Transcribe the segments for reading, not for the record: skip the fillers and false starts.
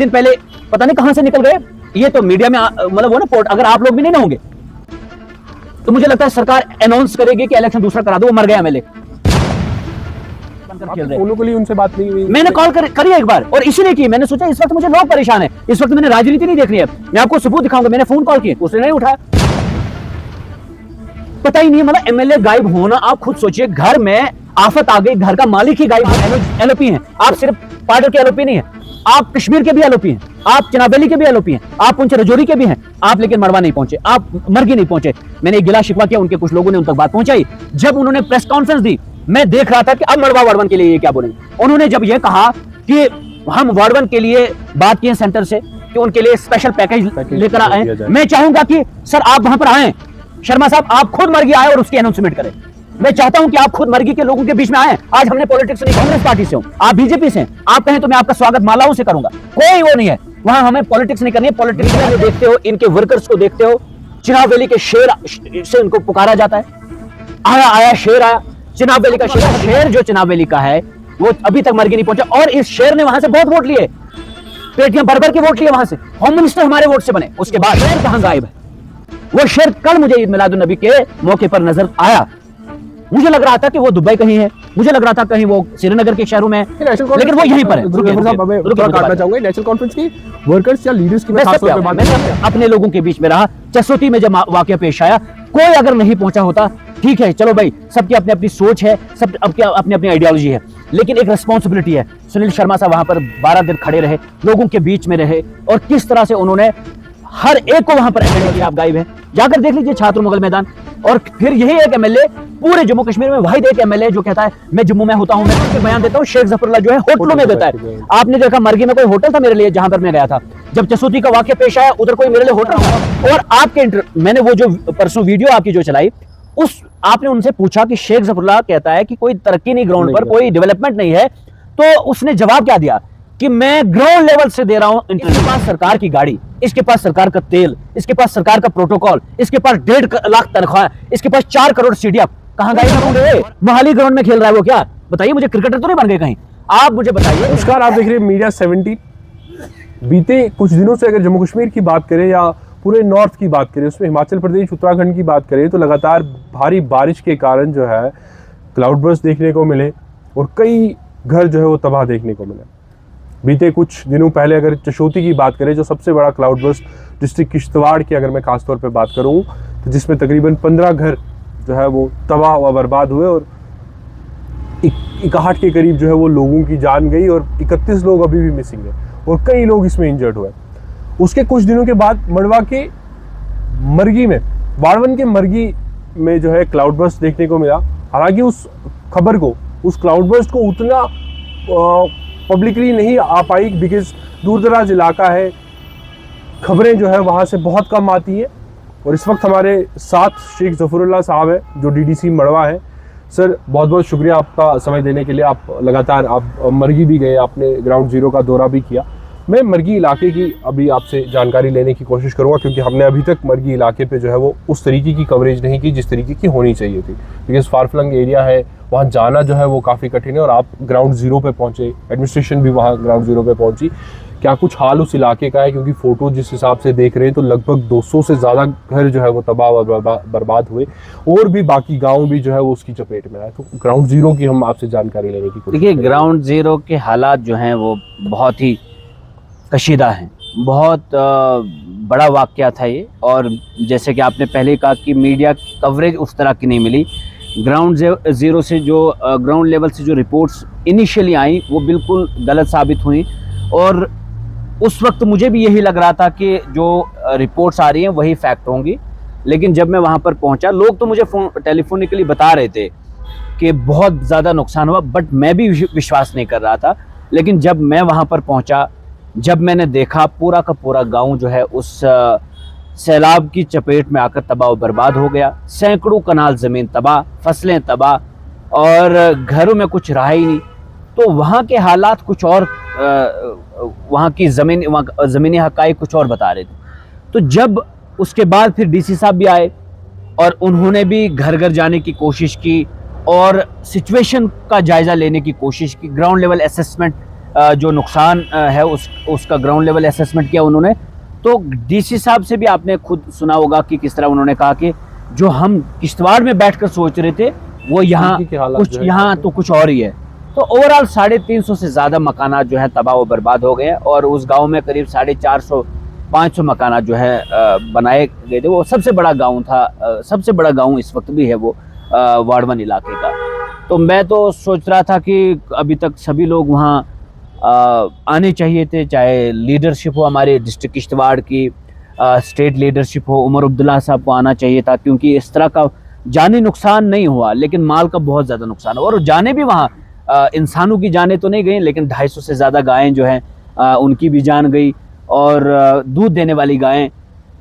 दिन पहले पता नहीं कहां से निकल गए, ये तो मीडिया में मतलब वो ना पोर्ट, अगर आप लोग भी नहीं ना होंगे तो मुझे लगता है सरकार अनाउंस करेगी कि इलेक्शन दूसरा करा दो, वो मर गया एमएलए। फोनों के लिए उनसे बात नहीं हुई? मैंने कॉल करी एक बार और इसीलिए की, मैंने सोचा इस वक्त मुझे लोग परेशान है, इस वक्त मैंने राजनीति नहीं देखनी है, मैं आपको सबूत दिखाऊंगा। मैंने फोन कॉल किए, उसने नहीं उठाया, पता ही नहीं, मतलब एमएलए गायब होना। आप खुद सोचिए, घर में आफत आ गई, घर का मालिक ही गायब है, एलओपी है। आप सिर्फ पार्डर के एलओपी नहीं है, आप कश्मीर के भी एलओपी हैं, आप चनाबेली के भी एलओपी हैं, आप पुंछ रजौरी के भी हैं, आप लेकिन मड़वा नहीं पहुंचे, आप मरगी नहीं पहुंचे। मैंने एक गिला शिकवा किया, उनके कुछ लोगों ने उन तक बात पहुंचाई। जब उन्होंने प्रेस कॉन्फ्रेंस दी, मैं देख रहा था कि अब मड़वा वार्ड 1 के लिए ये क्या बोलेंगे। उन्होंने जब ये कहा कि हम वार्ड 1 के लिए बात किए सेंटर से कि उनके लिए स्पेशल पैकेज लेकर आए, मैं चाहूंगा कि सर आप वहां पर आए, शर्मा साहब आप खुद मरगी आए और उसकी अनाउंसमेंट करें। मैं चाहता हूं कि आप खुद मरगी के लोगों के बीच में आए। आज हमने पॉलिटिक्स नहीं, कांग्रेस पार्टी से हूं, आप बीजेपी से हैं, आप कहें तो मैं आपका स्वागत मालाओं से करूंगा, कोई वो नहीं है। वहां हमें पॉलिटिक्स नहीं करनी है। पॉलिटिक्स में देखते हो, इनके वर्कर्स को देखते हो, चिनाब वैली के शेर से इनको पुकारा जाता है, आया आया शेर आया, चिनाब वैली का शेर जो चिनाब वैली का है वो अभी तक मरगी नहीं पहुंचा। और इस शेर ने वहां से बहुत वोट लिए, पेटियां भर के वोट लिए वहां से, होम मिनिस्टर हमारे वोट से बने। उसके बाद शेर कहां गायब है? वो शेर कल मुझे ईद मिलादुन नबी के मौके पर नजर आया। मुझे लग रहा था कि वो दुबई कहीं है, मुझे लग रहा था कहीं वो श्रीनगर के शहरों में है, लेकिन वो यहीं पर है। नेशनल कॉन्फ्रेंस की वर्कर्स या लीडर्स की मैंने अपने लोगों के बीच में रहा। चसोटी में जब वाकया पेश आया, कोई अगर नहीं पहुंचा होता, ठीक है चलो भाई, सबकी अपनी अपनी सोच है, सब अपनी अपनी आइडियोलॉजी है, लेकिन एक रिस्पॉन्सिबिलिटी है। सुनील शर्मा साहब वहां पर 12 दिन खड़े रहे, लोगों के बीच में रहे, और किस तरह से उन्होंने हर एक को वहां पर अटेंड किया। आप गायब है, जाकर देख लीजिए छात्र मुगल मैदान। और फिर यही एक एमएलए पूरे जम्मू कश्मीर में, वाहिद एक एमएलए जो कहता है मैं जम्मू में होता हूं, मैं उसके बयान देता हूं। शेख जफरुल्लाह जो है होटलों में देता है। आपने देखा मरगी में कोई होटल था मेरे लिए जहां पर मैं गया था, जब चसोती का वाकया पेश आया उधर कोई मेरे लिए होटल था। और आपके मैंने वो जो परसों वीडियो आपकी जो चलाई, उस आपने उनसे पूछा कि शेख जफरुल्लाह कहता है कि कोई तरक्की नहीं, ग्राउंड पर कोई डेवलपमेंट नहीं है, तो उसने जवाब क्या दिया कि मैं ग्राउंड लेवल से दे रहा हूं। इसके पास सरकार की गाड़ी, इसके पास सरकार का तेल, इसके पास सरकार का प्रोटोकॉल, इसके पास 1.5 लाख तनख्वाह, इसके पास 4 करोड़ सीढ़ियां। कहां गए? मोहाली ग्राउंड में खेल रहा है वो क्या? बताइए मुझे, क्रिकेटर तो नहीं बन गए कहीं? आप मुझे बताइए। नमस्कार, आप देख रहे हैं मीडिया 70। बीते कुछ दिनों से अगर जम्मू कश्मीर की बात करें या पूरे नॉर्थ की बात करें, उसमें हिमाचल प्रदेश, उत्तराखंड की बात करें, तो लगातार भारी बारिश के कारण जो है क्लाउड बर्स्ट देखने को मिले और कई घर जो है वो तबाह देखने को मिले। बीते कुछ दिनों पहले अगर चशोती की बात करें, जो सबसे बड़ा क्लाउड बर्स्ट डिस्ट्रिक्ट किश्तवाड़ की अगर मैं खासतौर पे बात करूं, तो जिसमें तकरीबन 15 घर जो है वो तबाह व बर्बाद हुए और 61 के करीब जो है वो लोगों की जान गई और 31 लोग अभी भी मिसिंग है और कई लोग इसमें इंजर्ड हुए। उसके कुछ दिनों के बाद मड़वा के मरगी में, वार्ड 1 के मरगी में जो है क्लाउड बर्स्ट देखने को मिला। हालांकि उस खबर को, उस क्लाउड बर्स्ट को उतना पब्लिकली नहीं आ पाई, बिकॉज दूर दराज इलाका है, खबरें जो है वहाँ से बहुत कम आती हैं। और इस वक्त हमारे साथ शेख जफरुल्लाह साहब है जो डीडीसी मड़वा है। सर बहुत बहुत शुक्रिया आपका समय देने के लिए। आप लगातार आप मरगी भी गए, आपने ग्राउंड जीरो का दौरा भी किया। मैं मरगी इलाके की अभी आपसे जानकारी लेने की कोशिश करूंगा, क्योंकि हमने अभी तक मरगी इलाके पे जो है वो उस तरीके की कवरेज नहीं की जिस तरीके की होनी चाहिए थी, बिकॉज फारफ्लंग एरिया है, वहाँ जाना जो है वो काफ़ी कठिन है। और आप ग्राउंड जीरो पे पहुँचे, एडमिनिस्ट्रेशन भी वहाँ ग्राउंड जीरो पे पहुँची। क्या कुछ हाल उस इलाके का है? क्योंकि फ़ोटो जिस हिसाब से देख रहे हैं तो लगभग 200 से ज़्यादा घर जो है वो तबाह व बर्बाद हुए और भी बाकी गाँव भी जो है वो उसकी चपेट में आए। तो ग्राउंड जीरो की हम आपसे जानकारी लेने की कोशिश। देखिए, ग्राउंड जीरो के हालात जो हैं वो बहुत ही कशीदा हैं, बहुत बड़ा वाकया था ये। और जैसे कि आपने पहले कहा कि मीडिया कवरेज उस तरह की नहीं मिली। ग्राउंड ज़ीरो से जो ग्राउंड लेवल से जो रिपोर्ट्स इनिशियली आई वो बिल्कुल गलत साबित हुई। और उस वक्त मुझे भी यही लग रहा था कि जो रिपोर्ट्स आ रही हैं वही फैक्ट होंगी। लेकिन जब मैं वहाँ पर पहुँचा, लोग तो मुझे टेलीफोनिकली बता रहे थे कि बहुत ज़्यादा नुकसान हुआ, बट मैं भी विश्वास नहीं कर रहा था। लेकिन जब मैं वहाँ पर पहुँचा, जब मैंने देखा पूरा का पूरा गांव जो है उस सैलाब की चपेट में आकर तबाह और बर्बाद हो गया। सैकड़ों कनाल ज़मीन तबाह, फसलें तबाह, और घरों में कुछ रहा ही नहीं। तो वहाँ के हालात कुछ और, वहाँ की ज़मीनी हक़ाइक़ कुछ और बता रहे थे। तो जब उसके बाद फिर डीसी साहब भी आए और उन्होंने भी घर घर जाने की कोशिश की और सिचुएशन का जायज़ा लेने की कोशिश की, ग्राउंड लेवल असेसमेंट जो नुकसान है उसका ग्राउंड लेवल असेसमेंट किया उन्होंने। तो डीसी साहब से भी आपने खुद सुना होगा कि किस तरह उन्होंने कहा कि जो हम किश्तवाड़ में बैठकर सोच रहे थे वो यहाँ कुछ, यहाँ तो कुछ और ही है। तो ओवरऑल 350 से ज़्यादा मकानात जो है तबाह व बर्बाद हो गए हैं और उस गांव में करीब 450-500 मकानात जो है बनाए गए थे। वो सबसे बड़ा गांव था, सबसे बड़ा गांव इस वक्त भी है वो वार्ड 1 इलाके का। तो मैं तो सोच रहा था कि अभी तक सभी लोग वहाँ आने चाहिए थे, चाहे लीडरशिप हो हमारे डिस्ट्रिक्ट किश्तवाड़ की, स्टेट लीडरशिप हो, उमर अब्दुल्ला साहब को आना चाहिए था, क्योंकि इस तरह का जानी नुकसान नहीं हुआ लेकिन माल का बहुत ज़्यादा नुकसान हुआ। और जाने भी वहाँ इंसानों की जाने तो नहीं गई लेकिन 250 से ज़्यादा गायें जो हैं उनकी भी जान गई और दूध देने वाली गायें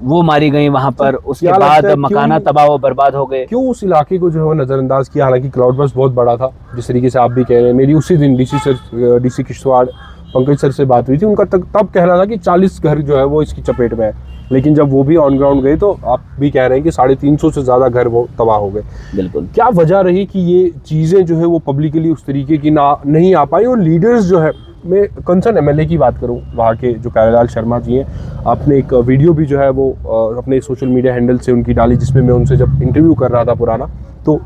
वो मारी गई वहाँ पर। उसके बाद मकाना तबाह व बर्बाद हो गए। क्यों उस इलाके को जो है वो नज़रअंदाज किया? हालांकि क्लाउड बर्स्ट बहुत बड़ा था, जिस तरीके से आप भी कह रहे हैं। मेरी उसी दिन डीसी किश्तवाड़ पंकज सर से बात हुई थी, उनका तब कहना था कि 40 घर जो है वो इसकी चपेट में है, लेकिन जब वो भी ऑन ग्राउंड गए तो आप भी कह रहे हैं कि 350 से ज़्यादा घर वो तबाह हो गए। बिल्कुल। क्या वजह रही कि ये चीज़ें जो है वो पब्लिकली उस तरीके की नहीं आ पाई? और लीडर्स जो है, मैं कंसर्न एमएलए की बात करूं, वहाँ के जो प्यारेलाल शर्मा जी हैं, आपने एक वीडियो भी जो है वो अपने सोशल मीडिया हैंडल से उनकी डाली, जिसमें मैं उनसे जब इंटरव्यू कर रहा था पुराना, तो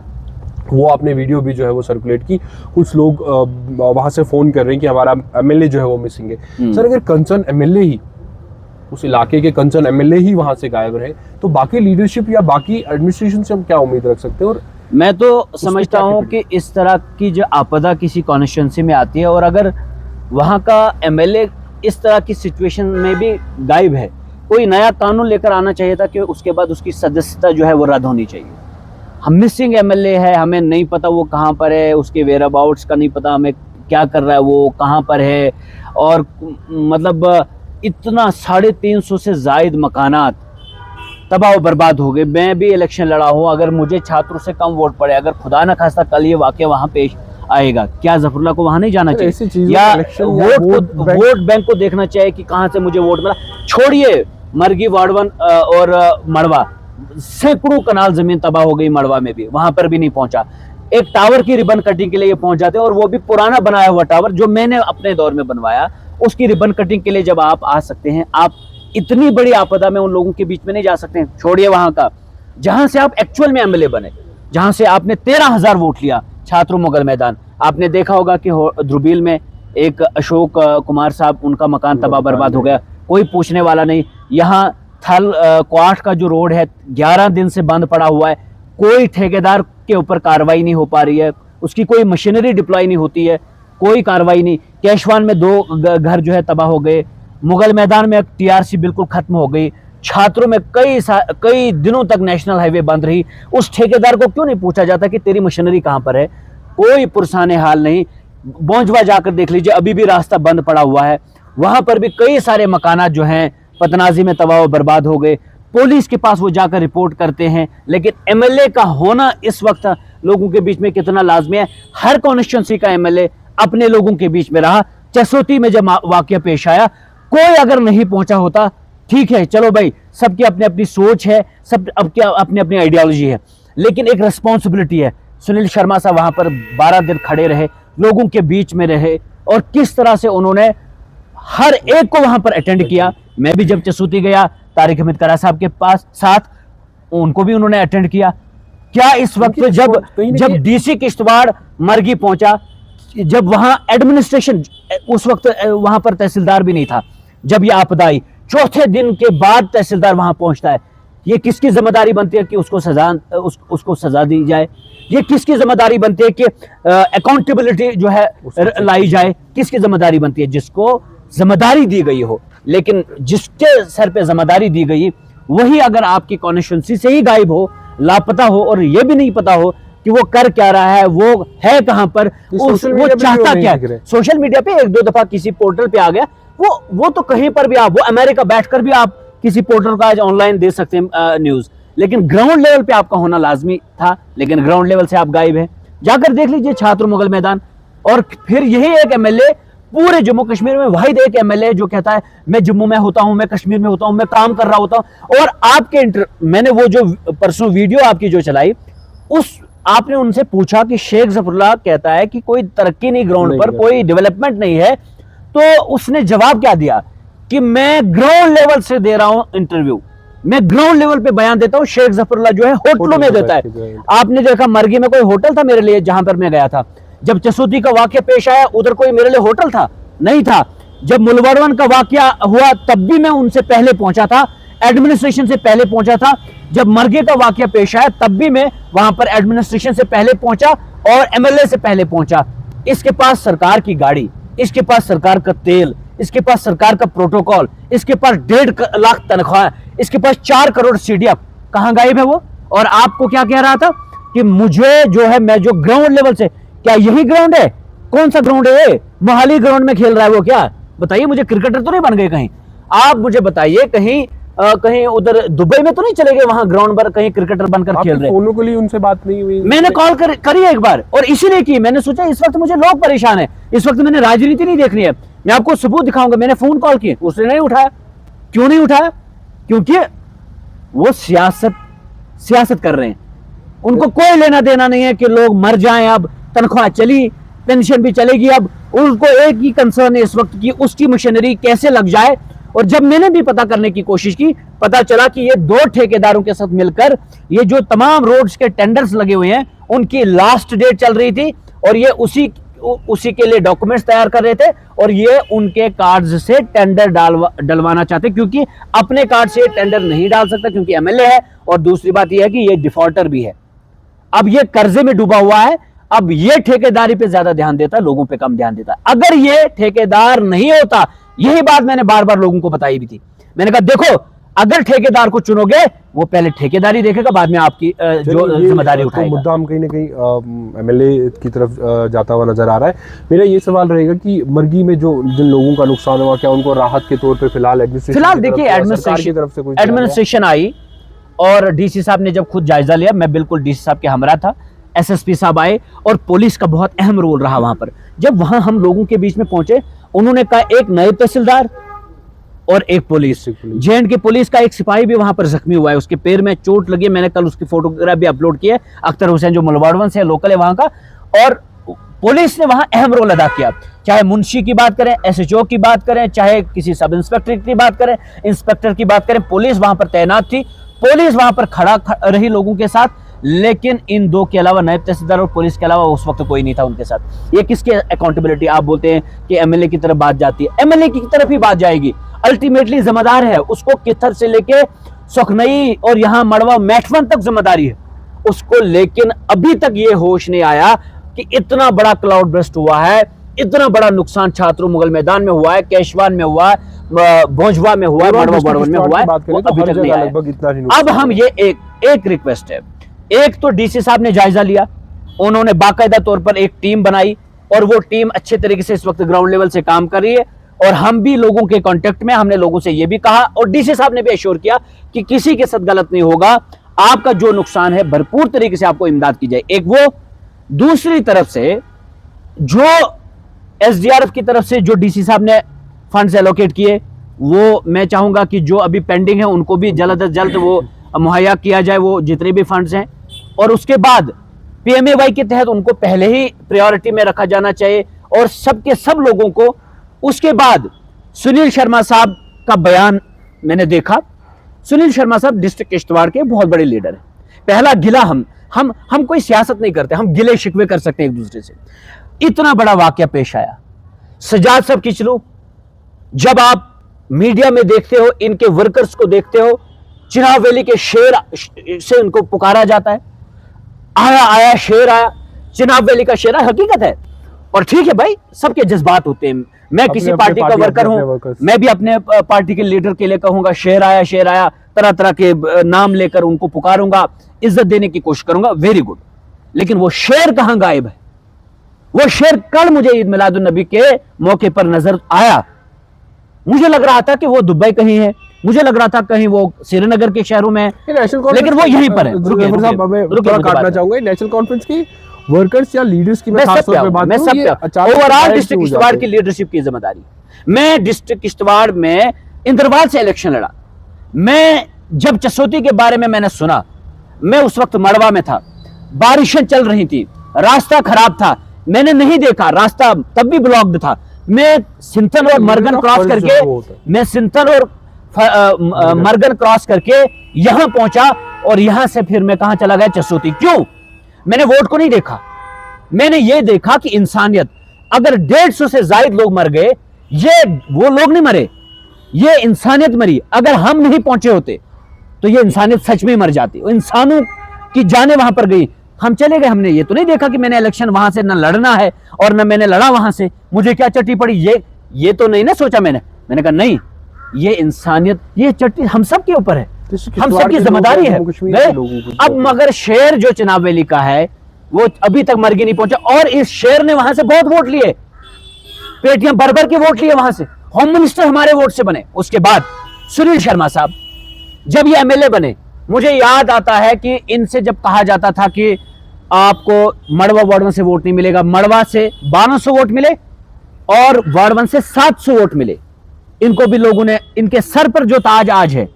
वो आपने वीडियो भी जो है वो सर्कुलेट की। कुछ लोग वहाँ से फ़ोन कर रहे हैं कि हमारा एमएलए जो है वो मिसिंग है। सर, अगर कंसर्न एमएलए ही, उस इलाके के कंसर्न एमएलए ही वहाँ से गायब रहे तो बाकी लीडरशिप या बाकी एडमिनिस्ट्रेशन से हम क्या उम्मीद रख सकते हैं? और मैं तो समझता हूँ कि इस तरह की जो आपदा किसी कॉन्स्टिट्यूंसी में आती है और अगर वहाँ का एमएलए इस तरह की सिचुएशन में भी गायब है, कोई नया कानून लेकर आना चाहिए था कि उसके बाद उसकी सदस्यता जो है वो रद्द होनी चाहिए। हम मिसिंग एमएलए है, हमें नहीं पता वो कहाँ पर है, उसके वेयर अबाउट्स का नहीं पता, हमें क्या कर रहा है, वो कहाँ पर है। और मतलब इतना 350 से ज़ायद मकानात तबाह बर्बाद हो गए। मैं भी इलेक्शन लड़ा हूँ, अगर मुझे छात्रों से कम वोट पड़े, अगर खुदा न खास्ता कल ये वाक़या वहाँ पेश आएगा, क्या ज़फरुल्लाह को वहाँ नहीं जाना चाहिए? या वोट बैंक को देखना चाहिए कि कहाँ से मुझे वोट मिला? छोड़िए मरगी, वार्ड 1 और मड़वा, सैकड़ों कनाल जमीन तबाह हो गई मड़वा में भी, वहां पर भी नहीं पहुंचा। एक टावर की रिबन कटिंग के लिए ये पहुंच जाते हैं और वो भी पुराना बनाया हुआ टावर जो मैंने अपने दौर में बनवाया, उसकी रिबन कटिंग के लिए जब आप आ सकते हैं, आप इतनी बड़ी आपदा में उन लोगों के बीच में नहीं जा सकते हैं। छोड़िए वहां का, जहां से आप एक्चुअल में एमएलए बने, जहां से आपने 13,000 वोट लिया, छात्रों मुगल मैदान। आपने देखा होगा कि ध्रुबील में एक अशोक कुमार साहब, उनका मकान तबाह बर्बाद हो गया, कोई पूछने वाला नहीं। यहाँ थल क्वाट का जो रोड है 11 दिन से बंद पड़ा हुआ है, कोई ठेकेदार के ऊपर कार्रवाई नहीं हो पा रही है, उसकी कोई मशीनरी डिप्लॉय नहीं होती है, कोई कार्रवाई नहीं। कैशवान में 2 घर जो है तबाह हो गए, मुगल मैदान में टीआरसी बिल्कुल खत्म हो गई, छात्रों में कई दिनों तक नेशनल हाईवे बंद रही। उस ठेकेदार को क्यों नहीं पूछा जाता कि तेरी मशीनरी कहाँ पर है? कोई पुरसाने हाल नहीं। बौंजवा जाकर देख लीजिए, अभी भी रास्ता बंद पड़ा हुआ है, वहां पर भी कई सारे मकानात जो हैं पतनाजी में तबाह बर्बाद हो गए। पुलिस के पास वो जाकर रिपोर्ट करते हैं, लेकिन एमएलए का होना इस वक्त लोगों के बीच में कितना लाजमी है। हर कॉन्स्टिट्यूंसी का एमएलए अपने लोगों के बीच में रहा। चसोती में जब वाकया पेश आया, कोई अगर नहीं पहुंचा होता, ठीक है चलो भाई, सबकी अपनी अपनी सोच है, सब अब क्या अपनी अपनी आइडियोलॉजी है, लेकिन एक रिस्पॉन्सिबिलिटी है। सुनील शर्मा साहब वहां पर 12 दिन खड़े रहे, लोगों के बीच में रहे और किस तरह से उन्होंने हर एक को वहां पर अटेंड किया। मैं भी जब चसूती गया तारिक अहमद करा साहब के पास साथ, उनको भी उन्होंने अटेंड किया। क्या इस वक्त जब डीसी किश्तवाड़ मरगी पहुंचा, जब वहां एडमिनिस्ट्रेशन, उस वक्त वहां पर तहसीलदार भी नहीं था, जब यह आपदा आई, चौथे दिन के बाद तहसीलदार वहां पहुंचता है, ये किसकी जिम्मेदारी बनती है कि उसको सजा दी जाए? ये किसकी जिम्मेदारी बनती है कि अकाउंटेबिलिटी जो है लाई जाए? किसकी जिम्मेदारी बनती है? जिसको जिम्मेदारी दी गई हो। लेकिन जिसके सर पे जिम्मेदारी दी गई वही अगर आपकी कॉन्स्टिट्यूंसी से ही गायब हो, लापता हो और ये भी नहीं पता हो कि वो कर क्या रहा है, वो है कहां पर, वो चाहता क्या है। सोशल मीडिया पे 1-2 दफा किसी पोर्टल पे आ गया, वो तो कहीं पर भी आप, वो अमेरिका बैठकर भी आप किसी पोर्टल का आज ऑनलाइन दे सकते हैं न्यूज, लेकिन ग्राउंड लेवल पे आपका होना लाजमी था, लेकिन ग्राउंड लेवल से आप गायब हैं। जाकर देख लीजिए छात्र मुगल मैदान। और फिर यही एक एमएलए पूरे जम्मू कश्मीर में, वाहिद एक एमएलए जो कहता है मैं जम्मू में होता हूं, मैं कश्मीर में होता हूं, मैं काम कर रहा होता हूं। और आपके मैंने वो जो परसों वीडियो आपकी जो चलाई, उस आपने उनसे पूछा कि शेख जफरुल्लाह कहता है कि कोई तरक्की नहीं ग्राउंड पर, कोई डेवलपमेंट नहीं है, तो उसने जवाब क्या दिया कि मैं ग्राउंड लेवल से दे रहा हूं इंटरव्यू, मैं ग्राउंड लेवल पे बयान देता हूं। शेख जफरुल्लाह जो है होटलों में देता है। आपने देखा मरगी में कोई होटल था मेरे लिए जहां पर मैं गया था? जब चसूती का वाकया पेश आया उधर कोई मेरे लिए होटल था? नहीं था। जब मुलवरवन का वाकया हुआ तब भी मैं उनसे पहले पहुंचा था, एडमिनिस्ट्रेशन से पहले पहुंचा था। जब मरगे का वाकया पेश आया तब भी मैं वहां पर एडमिनिस्ट्रेशन से पहले पहुंचा और एमएलए से पहले पहुंचा। इसके पास सरकार की गाड़ी, इसके पास सरकार का तेल, इसके पास सरकार का प्रोटोकॉल, इसके पास 1.5 लाख तनख्वाह, इसके पास 4 करोड़ सीडीएफ। कहां गायब है वो? और आपको क्या कह रहा था कि मुझे जो है, मैं जो ग्राउंड लेवल से, क्या यही ग्राउंड है? कौन सा ग्राउंड है? मोहाली ग्राउंड में खेल रहा है वो क्या? बताइए मुझे, क्रिकेटर तो नहीं बन गए कहीं? आप मुझे बताइए, कहीं कहीं उधर दुबई में तो नहीं चले गए वहां ग्राउंड पर कहीं क्रिकेटर बनकर खेल रहे? फोनों के लिए उनसे बात नहीं हुई? मैंने कॉल करी एक बार, और इसीलिए की, मैंने सोचा इस वक्त मुझे लोग परेशान है, इस वक्त मैंने राजनीति नहीं देखनी है, मैं आपको सबूत दिखाऊंगा। मैंने फोन कॉल किए, उसने नहीं उठाया। क्यों नहीं उठाया? क्योंकि वो सियासत कर रहे हैं, उनको कोई लेना देना नहीं है कि लोग मर जाएं। अब तनख्वाह चली, पेंशन भी चलेगी, अब उनको एक ही कंसर्न है इस वक्त की उसकी मशीनरी कैसे लग जाए। और जब मैंने भी पता करने की कोशिश की, पता चला कि ये 2 ठेकेदारों के साथ मिलकर ये जो तमाम रोड्स के टेंडर्स लगे हुए हैं उनकी लास्ट डेट चल रही थी, और ये उसी के लिए डॉक्यूमेंट्स तैयार कर रहे थे, और ये उनके कार्ड से टेंडर डलवाना चाहते, क्योंकि अपने कार्ड से टेंडर नहीं डाल सकता क्योंकि एमएलए है, और दूसरी बात यह है कि ये डिफॉल्टर भी है। अब ये कर्जे में डूबा हुआ है, अब ये ठेकेदारी पे ज्यादा ध्यान देता है, लोगों पे कम ध्यान देता है। अगर ये ठेकेदार नहीं होता, यही बात मैंने बार बार लोगों को बताई भी थी, मैंने कहा देखो अगर ठेकेदार को चुनोगे वो पहले ठेकेदारी देखेगा, बाद में आपकी जो जिम्मेदारी उठाएगा। मुद्दा हम कहीं ना कहीं एमएलए की तरफ जाता हुआ नजर आ रहा है। मेरा ये सवाल रहेगा कि मरगी में जो जिन लोगों का नुकसान हुआ, क्या उनको राहत के तौर पे फिलहाल देखिए एडमिनिस्ट्रेशन आई और डीसी साहब ने जब खुद जायजा लिया, मैं बिल्कुल डीसी साहब के हमरा था, एसएसपी साहब आए और पुलिस का बहुत अहम रोल रहा वहां पर। जब वहां हम लोगों के बीच में पहुंचे, उन्होंने कहा एक नए तहसीलदार और एक पुलिस, जेएंड की पुलिस का एक सिपाही भी वहां पर जख्मी हुआ है, उसके पैर में चोट लगी है। मैंने कल उसकी फोटोग्राफ भी अपलोड की है, अख्तर हुसैन जो मुलवाड़वन से लोकल है वहां का, और पुलिस ने वहां अहम रोल अदा किया। चाहे मुंशी की बात करें, एसएचओ की बात करें, चाहे किसी सब इंस्पेक्टर की बात करें, इंस्पेक्टर की बात करें, पुलिस वहां पर तैनात थी, पुलिस वहां पर खड़ा रही लोगों के साथ। लेकिन इन 2 के अलावा, नायब तहसीलदार और पुलिस के अलावा, उस वक्त कोई नहीं था उनके साथ। ये किसकी अकाउंटेबिलिटी? आप बोलते हैं कि एमएलए की तरफ बात जाती है, एमएलए की तरफ ही बात जाएगी। अल्टीमेटली जिम्मेदार है उसको, किथर से लेके सुखनई और यहां मड़वा मैठवन तक जिम्मेदारी है उसको। लेकिन अभी तक ये होश नहीं आया कि इतना बड़ा क्लाउड बर्स्ट हुआ है, इतना बड़ा नुकसान छात्रों मुगल मैदान में हुआ है, कैशवान में हुआ है, भोजवा में हुआ है, मड़वा बड़वन में हुआ है, अभी तक नहीं आया। अब हम ये एक रिक्वेस्ट है, एक तो डीसी साहब ने जायजा लिया, उन्होंने बाकायदा तौर पर एक टीम बनाई और वो टीम अच्छे तरीके से इस वक्त ग्राउंड लेवल से काम कर रही है, और हम भी लोगों के कांटेक्ट में, हमने लोगों से ये भी कहा और डीसी साहब ने भी एश्योर किया कि किसी के साथ गलत नहीं होगा, आपका जो नुकसान है भरपूर तरीके से आपको इमदाद की जाए। एक वो, दूसरी तरफ से जो एसडीआरएफ की तरफ से जो डीसी साहब ने फंड्स एलोकेट किए, वो मैं चाहूंगा कि जो अभी पेंडिंग है उनको भी जल्द से जल्द वो मुहैया किया जाए, वो जितने भी फंड्स हैं। और उसके बाद पीएमएवाई के तहत उनको पहले ही प्रायोरिटी में रखा जाना चाहिए, और सबके सब लोगों को। उसके बाद सुनील शर्मा साहब का बयान मैंने देखा। सुनील शर्मा साहब डिस्ट्रिक्ट किश्तवाड़ के बहुत बड़े लीडर हैं। पहला गिला, हम कोई सियासत नहीं करते, हम गिले शिकवे कर सकते हैं एक दूसरे से। इतना बड़ा वाकया पेश आया, सजाद साहब किचलू, जब आप मीडिया में देखते हो, इनके वर्कर्स को देखते हो, चिनाब वैली के शेर से इनको पुकारा जाता है, आया शेर आया, चिनाब वैली का शेर हकीकत है। और ठीक है भाई, सबके जज्बात होते हैं, मैं किसी पार्टी का वर्कर हूं, मैं भी अपने पार्टी के लीडर के लिए कहूंगा शेर आया, तरह तरह के नाम लेकर उनको पुकारूंगा, इज्जत देने की कोशिश करूंगा, वेरी गुड। लेकिन वो शेर कहां गायब है? वो शेर कल मुझे ईद मिलादुन नबी के मौके पर नजर आया, मुझे लग रहा था कि वो दुबई कहीं है, मुझे लग रहा था कहीं वो श्रीनगर के शहरों में है, लेकिन वो यहीं पर है। काटना चाहूंगा नेशनल कॉन्फ्रेंस की वर्कर्स या लीडर्स की मैं खास तौर पे बात करूं, ओवरऑल डिस्ट्रिक्ट किश्तवाड़ की लीडरशिप की जिम्मेदारी। मैं डिस्ट्रिक्ट किश्तवाड़ में इंदरवाल से इलेक्शन लड़ा। मैं जब चसोती के बारे में मैंने सुना, मैं उस वक्त मड़वा में था, बारिशें चल रही थी, रास्ता खराब था, मैंने नहीं देखा, रास्ता तब भी ब्लॉक्ड था, मैं सिंथल और मरगन क्रॉस फर्ज करके वो होता है। मैं सिंथल और मरगन क्रॉस करके यहां पहुंचा और यहां से फिर मैं कहां चला गया, जसोती। क्यों? मैंने वोट को नहीं देखा, मैंने ये देखा कि इंसानियत, अगर 150 से ज्यादा लोग मर गए, ये वो लोग नहीं मरे, ये इंसानियत मरी। अगर हम नहीं पहुंचे होते तो ये इंसानियत सच में मर जाती, इंसानों की जानें वहां पर गई। हम चले गए, हमने ये तो नहीं देखा कि मैंने इलेक्शन वहां से न लड़ना है और न मैंने लड़ा वहां से, मुझे क्या चट्टी पड़ी, ये तो नहीं ना सोचा मैंने कहा नहीं, ये इंसानियत, ये चट्टी हम सब के ऊपर है, हम सबकी जिम्मेदारी है। अब मगर शेर जो चिनाब वैली का है वो अभी तक मरगी नहीं पहुंचा, और इस शेर ने वहां से बहुत वोट लिए, पेटियां भर के वोट लिए वहां से। होम मिनिस्टर हमारे वोट से बने। उसके बाद सुनील शर्मा साहब जब ये एमएलए बने, मुझे याद आता है कि इनसे जब कहा जाता था कि आपको मड़वा वार्ड 1 से वोट नहीं मिलेगा, मड़वा से 1200 वोट मिले और वार्ड 1 से 700 वोट मिले। इनको भी लोगों ने, इनके सर पर जो ताज आज है,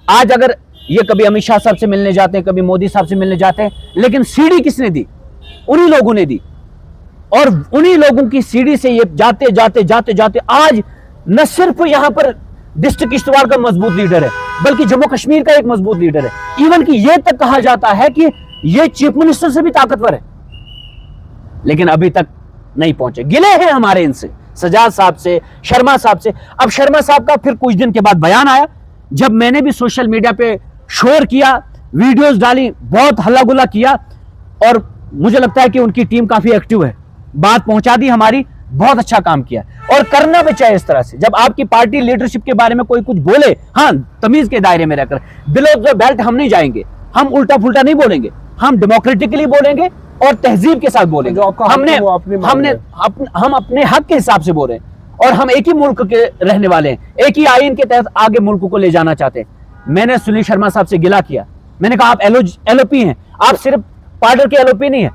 आज अगर ये कभी अमित शाह साहब से मिलने जाते हैं, कभी मोदी साहब से मिलने जाते हैं, लेकिन सीढ़ी किसने दी? उन्हीं लोगों ने दी। और उन्हीं लोगों की सीढ़ी से ये जाते जाते जाते जाते आज न सिर्फ यहां पर डिस्ट्रिक्ट किश्तवाड़ का मजबूत लीडर है, बल्कि जम्मू कश्मीर का एक मजबूत लीडर है। इवन कि यह तक कहा जाता है कि यह चीफ मिनिस्टर से भी ताकतवर है, लेकिन अभी तक नहीं पहुंचे। गिले हैं हमारे इनसे, सजाद साहब से, शर्मा साहब से। अब शर्मा साहब का फिर कुछ दिन के बाद बयान आया, जब मैंने भी सोशल मीडिया पे शोर किया, वीडियोस डाली, बहुत हल्ला गुल्ला किया, और मुझे लगता है कि उनकी टीम काफी एक्टिव है, बात पहुंचा दी हमारी, बहुत अच्छा काम किया। और करना भी चाहिए इस तरह से, जब आपकी पार्टी लीडरशिप के बारे में कोई कुछ बोले, हाँ तमीज के दायरे में रहकर, बिलो द बेल्ट हम नहीं जाएंगे, हम उल्टा फुल्टा नहीं बोलेंगे, हम डेमोक्रेटिकली बोलेंगे और तहजीब के साथ बोलेंगे। हम अपने हक के हिसाब से बोले, और हम एक ही मुल्क के रहने वाले हैं, एक ही आईन के तहत आगे मुल्क को ले जाना चाहते हैं। मैंने सुनील शर्मा साहब से गिला किया, मैंने कहा आप एलओपी हैं, आप सिर्फ पार्डर के एलओपी नहीं है,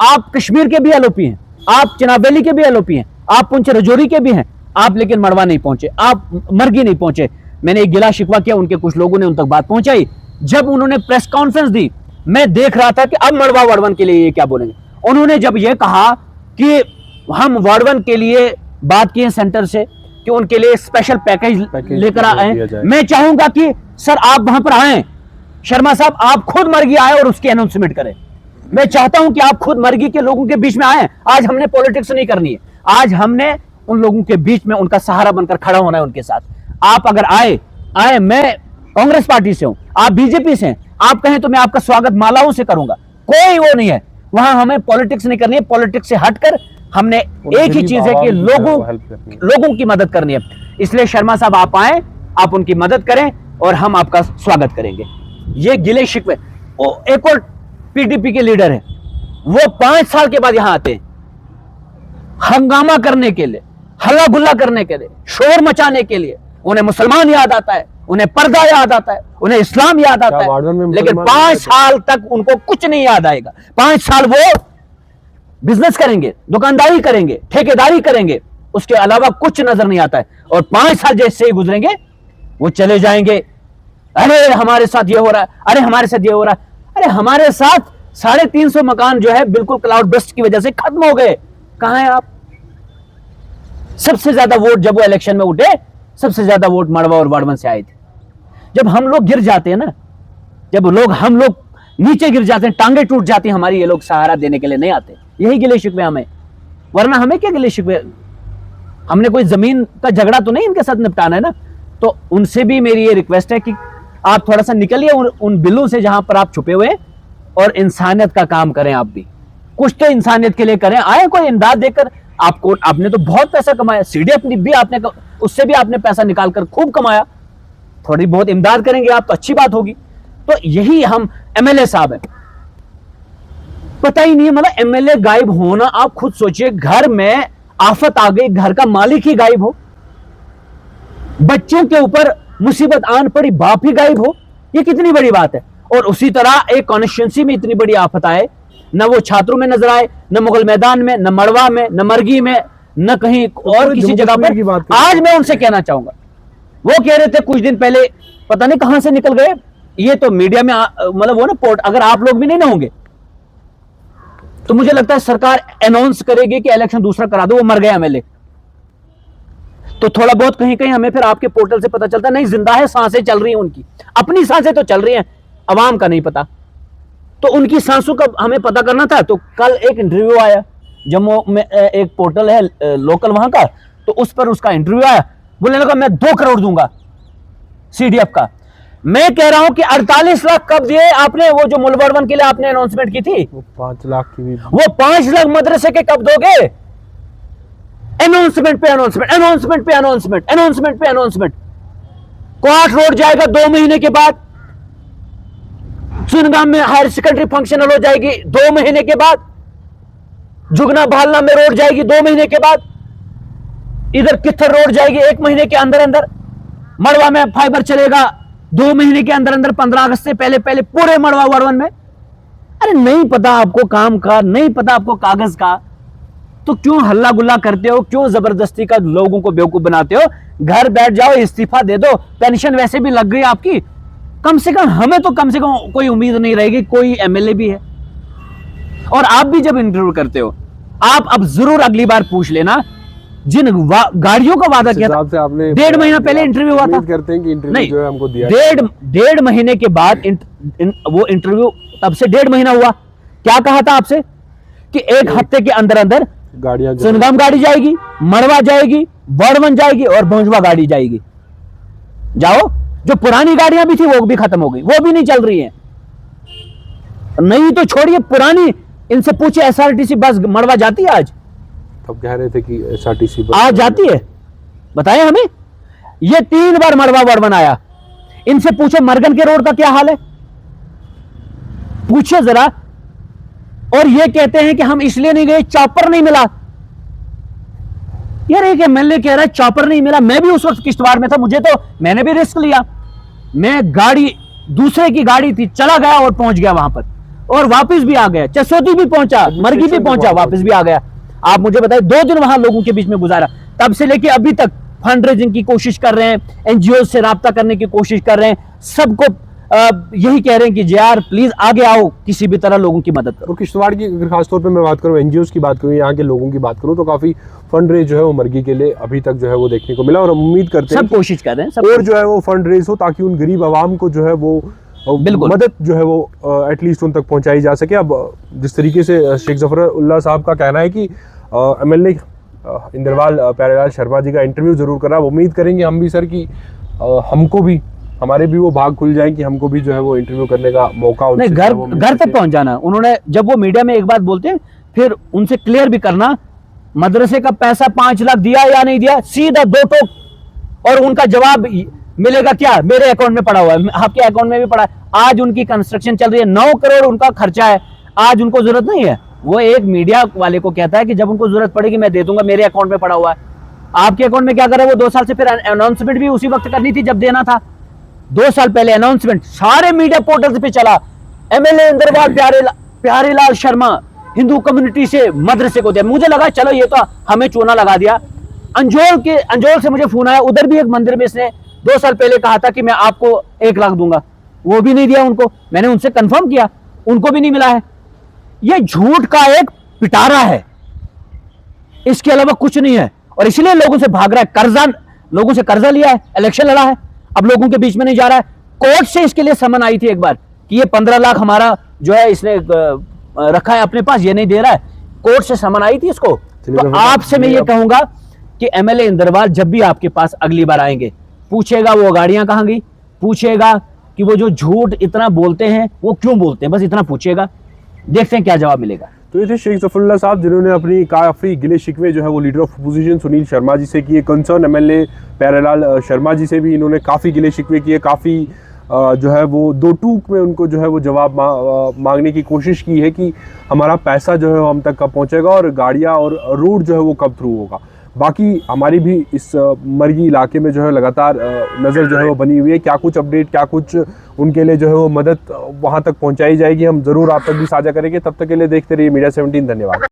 आप कश्मीर के भी एलओपी हैं, आप चिनाब वैली के भी एलओपी हैं, आप पुंछ रजौरी के भी हैं, आप लेकिन मड़वा नहीं पहुंचे, आप मरगी नहीं पहुंचे। मैंने एक गिला शिकवा किया, उनके कुछ लोगों ने उन तक बात पहुंचाई। जब उन्होंने प्रेस कॉन्फ्रेंस दी, मैं देख रहा था कि अब मड़वा वार्ड 1 के लिए ये क्या बोलेंगे। उन्होंने जब ये कहा कि हम वार्ड 1 के लिए बात की है सेंटर से कि उनके लिए स्पेशल पैकेज लेकर आए, मैं चाहूंगा कि सर आप वहां पर आए, शर्मा साहब आप खुद मरगी आए और उसकी अनाउंसमेंट करें। मैं चाहता हूं कि आप खुद मरगी के लोगों के बीच में आए। आज हमने पॉलिटिक्स नहीं करनी है, आज हमने उन लोगों के बीच में उनका सहारा बनकर खड़ा होना है उनके साथ। आप अगर आए, मैं कांग्रेस पार्टी से हूं, आप बीजेपी से हैं, आप कहें तो मैं आपका स्वागत मालाओं से करूंगा, कोई वो नहीं है। वहां हमें पॉलिटिक्स नहीं करनी है, पॉलिटिक्स से हटकर हमने एक ही चीज है कि लोगों की मदद करनी है। इसलिए शर्मा साहब आप आए, आप उनकी मदद करें और हम आपका स्वागत करेंगे। ये गिले शिकवे, एक और पीडीपी के लीडर है, वो 5 साल के बाद यहां आते हैं हंगामा करने के लिए, हल्ला गुल्ला करने के लिए, शोर मचाने के लिए। उन्हें मुसलमान याद आता है, उन्हें पर्दा याद आता है, उन्हें इस्लाम याद आता है, लेकिन 5 साल तक उनको कुछ नहीं याद आएगा। 5 साल वो बिजनेस करेंगे, दुकानदारी करेंगे, ठेकेदारी करेंगे, उसके अलावा कुछ नजर नहीं आता है। और 5 साल जैसे ही गुजरेंगे वो चले जाएंगे, अरे हमारे साथ ये हो रहा है, अरे हमारे साथ ये हो रहा है, अरे हमारे साथ 350 मकान जो है बिल्कुल क्लाउड बस्ट की वजह से खत्म हो गए। कहां हैं आप? सबसे ज्यादा वोट जब वो इलेक्शन में उठे, सबसे ज्यादा वोट मड़वा और वार्ड 1 से आए थे। जब हम लोग गिर जाते हैं ना, जब हम लोग नीचे गिर जाते हैं, टांगे टूट जाती हैं हमारी, ये लोग सहारा देने के लिए नहीं आते। यही गिले शिकवे हमें, वरना हमें क्या गिले शिकवे? हमने कोई जमीन का झगड़ा तो नहीं इनके साथ निपटाना है ना। तो उनसे भी मेरी ये रिक्वेस्ट है कि आप थोड़ा सा निकलिए उन बिलों से जहां पर आप छुपे हुए हैं, और इंसानियत का काम करें। आप भी कुछ तो इंसानियत के लिए करें, आए कोई इमदाद देकर। आपने तो बहुत पैसा कमाया, सीडी भी आपने, उससे भी आपने पैसा निकालकर खूब कमाया, थोड़ी बहुत इमदाद करेंगे आप तो अच्छी बात होगी। तो यही हम एमएलए साहब हैं, पता ही नहीं है, मतलब एमएलए गायब होना, आप खुद सोचिए, घर में आफत आ गई, घर का मालिक ही गायब हो, बच्चों के ऊपर मुसीबत आन पड़ी, बाप ही गायब हो, ये कितनी बड़ी बात है। और उसी तरह एक कॉन्स्टिट्यूंसी में इतनी बड़ी आफत आए, न वो छात्रों में नजर आए, न मुगल मैदान में, न मड़वा में, न मरगी में, न कहीं और किसी जगह पर। आज मैं उनसे कहना चाहूंगा, वो कह रहे थे कुछ दिन पहले, पता नहीं कहां से निकल गए, ये तो मीडिया में मतलब वो ना पोर्ट, अगर आप लोग भी नहीं ना होंगे तो मुझे लगता है सरकार अनाउंस करेगी कि इलेक्शन दूसरा करा दो, वो मर गया एमएलए। तो थोड़ा बहुत कहीं कहीं हमें फिर आपके पोर्टल से पता चलता नहीं जिंदा है, सांसें चल रही हैं उनकी, अपनी सांसें तो चल रही हैं, अवाम का नहीं पता। तो उनकी सांसों का हमें पता करना था। तो कल एक इंटरव्यू आया जम्मू में, एक पोर्टल है लोकल वहां का, तो उस पर उसका इंटरव्यू आया, बोलने लगा मैं 2 करोड़ दूंगा सीडीएफ का। मैं कह रहा हूं कि 48 लाख कब दिए आपने, वो जो मुलवर्वन के लिए आपने अनाउंसमेंट की थी, वो 5 लाख की भी, वो 5 लाख मदरसे के कब दोगे? अनाउंसमेंट पे अनाउंसमेंट, अनाउंसमेंट पे अनाउंसमेंट, अनाउंसमेंट पे अनाउंसमेंट। क्वार्ट रोड जाएगा 2 महीने के बाद, सुनगाम में हायर सेकेंडरी फंक्शनल हो जाएगी 2 महीने के बाद, जुगना भालना में रोड जाएगी 2 महीने के बाद, इधर कित्थर रोड जाएगी 1 महीने के अंदर अंदर, मड़वा में फाइबर चलेगा 2 महीने के अंदर अंदर, 15 अगस्त से पहले पहले पूरे मड़वा वरवन में। अरे नहीं पता आपको काम का, नहीं पता आपको कागज का, तो क्यों हल्ला गुल्ला करते हो, क्यों जबरदस्ती का लोगों को बेवकूफ बनाते हो? घर बैठ जाओ, इस्तीफा दे दो, पेंशन वैसे भी लग गई आपकी, कम से कम हमें तो कम से कम कोई उम्मीद नहीं रहेगी, कोई एमएलए भी है। और आप भी जब इंटरव्यू करते हो, आप अब जरूर अगली बार पूछ लेना, जिन गाड़ियों का वादा किया था, आपने 1.5 महीना पहले इंटरव्यू हुआ था, करते हैं कि इंटरव्यू नहीं, जो है हमको दिया, 1.5 महीने के बाद वो इंटरव्यू, तब से 1.5 महीना हुआ, क्या कहा था आपसे कि 1 हफ्ते के अंदर अंदर गाड़ियां सुनगाम गाड़ी जाएगी, मड़वा जाएगी, वरवन जाएगी और भोंजवा गाड़ी जाएगी। जाओ, जो पुरानी गाड़ियां भी थी वो भी खत्म हो गई, वो भी नहीं चल रही हैं। नहीं तो छोड़िए पुरानी, इनसे पूछे एसआरटीसी बस मड़वा जाती है आज? तब कह रहे थे कि एसआरटीसी बस आज जाती है, बताएं हमें। ये 3 बार मड़वा वरवन आया, इनसे पूछो मरगन के रोड का क्या हाल है, पूछिए जरा। और ये कहते हैं कि हम इसलिए नहीं गए, चॉपर नहीं मिला। यार एक एमएलए कह रहा है चॉपर नहीं मिला, मैं भी उस वक्त किश्तवाड़ में था, मुझे तो, मैंने भी रिस्क लिया, मैं गाड़ी, दूसरे की गाड़ी थी, चला गया और पहुंच गया वहां पर, और वापस भी आ गया, चसोदी भी पहुंचा, मरगी भी पहुंचा, वापस भी आ गया। आप मुझे बताइए, 2 दिन वहां लोगों के बीच में गुजारा, तब से लेके अभी तक फंड रेजिंग की कोशिश कर रहे हैं, एनजीओ से राब्ता करने की कोशिश कर रहे हैं, सबको यही कह रहे हैं कि यार प्लीज आगे आओ, किसी भी तरह लोगों की मदद करो। और किश्तवाड़ की अगर खासतौर पे मैं बात करूँ, एनजीओ की बात करूँ, यहाँ के लोगों की बात करूँ, तो काफी फंड रेज जो है वो मरगी के लिए अभी तक जो है वो देखने को मिला, और हम उम्मीद करते हैं सब कोशिश कर रहे हैं, सब और जो है वो फंड रेज हो, ताकि उन गरीब आवाम को जो है वो मदद जो है वो एटलीस्ट उन तक पहुंचाई जा सके। अब जिस तरीके से शेख जफरुल्लाह साहब का कहना है कि एमएलए इंद्रवाल प्यारेलाल शर्मा जी का इंटरव्यू जरूर करा, उम्मीद करेंगे हम भी सर कि हमको भी, हमारे भी वो भाग खुल जाए कि हमको भी जो है वो इंटरव्यू करने का मौका नहीं, घर तक पहुंच जाना। उन्होंने जब वो मीडिया में एक बात बोलते हैं, फिर उनसे क्लियर भी करना, मदरसे का पैसा 5 लाख दिया या नहीं दिया, सीधा 2 टोक, और उनका जवाब मिलेगा क्या, मेरे अकाउंट में पड़ा हुआ है, आपके अकाउंट में भी पड़ा है। आज उनकी कंस्ट्रक्शन चल रही है, 9 करोड़ उनका खर्चा है, आज उनको जरूरत नहीं है। वो एक मीडिया वाले को कहता है कि जब उनको जरूरत पड़ेगी मैं दे दूंगा, मेरे अकाउंट में पड़ा हुआ है। आपके अकाउंट में क्या कर रहा है वो? 2 साल से, फिर अनाउंसमेंट भी उसी वक्त करनी थी जब देना था, 2 साल पहले अनाउंसमेंट सारे मीडिया पोर्टल पे चला, एमएलए इंद्रवाल प्यारेलाल शर्मा हिंदू कम्युनिटी से मदरसे को दिया। मुझे लगा चलो ये तो हमें चूना लगा दिया। अंजोल से मुझे फोन आया, उधर भी एक मंदिर में इसने 2 साल पहले कहा था कि मैं आपको 1 लाख दूंगा, वो भी नहीं दिया उनको। मैंने उनसे कंफर्म किया, उनको भी नहीं मिला है। ये झूठ का एक पिटारा है, इसके अलावा कुछ नहीं है, और इसलिए लोगों से भाग रहा है। कर्जा, लोगों से कर्जा लिया है, इलेक्शन लड़ा है, अब लोगों के बीच में नहीं जा रहा है। कोर्ट से इसके लिए समन आई थी एक बार कि ये 15 लाख हमारा जो है इसने रखा है अपने पास, ये नहीं दे रहा है, कोर्ट से समन आई थी इसको। तो आपसे मैं ये कहूंगा कि एमएलए इंद्रवाल जब भी आपके पास अगली बार आएंगे, पूछेगा वो गाड़ियां कहां गई, पूछेगा कि वो जो झूठ इतना बोलते हैं वो क्यों बोलते हैं, बस इतना पूछेगा, देखते हैं क्या जवाब मिलेगा। तो ये थे शेख जफरुल्लाह साहब, जिन्होंने अपनी काफ़ी गिले शिकवे जो है वो leader of opposition Sunil Sharma ji से किए, कंसर्न एमएलए प्यारेलाल शर्मा जी से भी इन्होंने काफ़ी गिले शिकवे किए, काफ़ी जो है वो 2 टूक में उनको जो है वो जवाब मांगने की कोशिश की है कि हमारा पैसा जो है वो हम तक कब पहुंचेगा और गाड़ियां और रोड जो है वो कब थ्रू होगा। बाकी हमारी भी इस मरगी इलाके में जो है लगातार नज़र जो है वो बनी हुई है, क्या कुछ अपडेट, क्या कुछ उनके लिए जो है वो मदद वहाँ तक पहुँचाई जाएगी, हम ज़रूर आप तक भी साझा करेंगे। तब तक के लिए देखते रहिए मीडिया 17। धन्यवाद।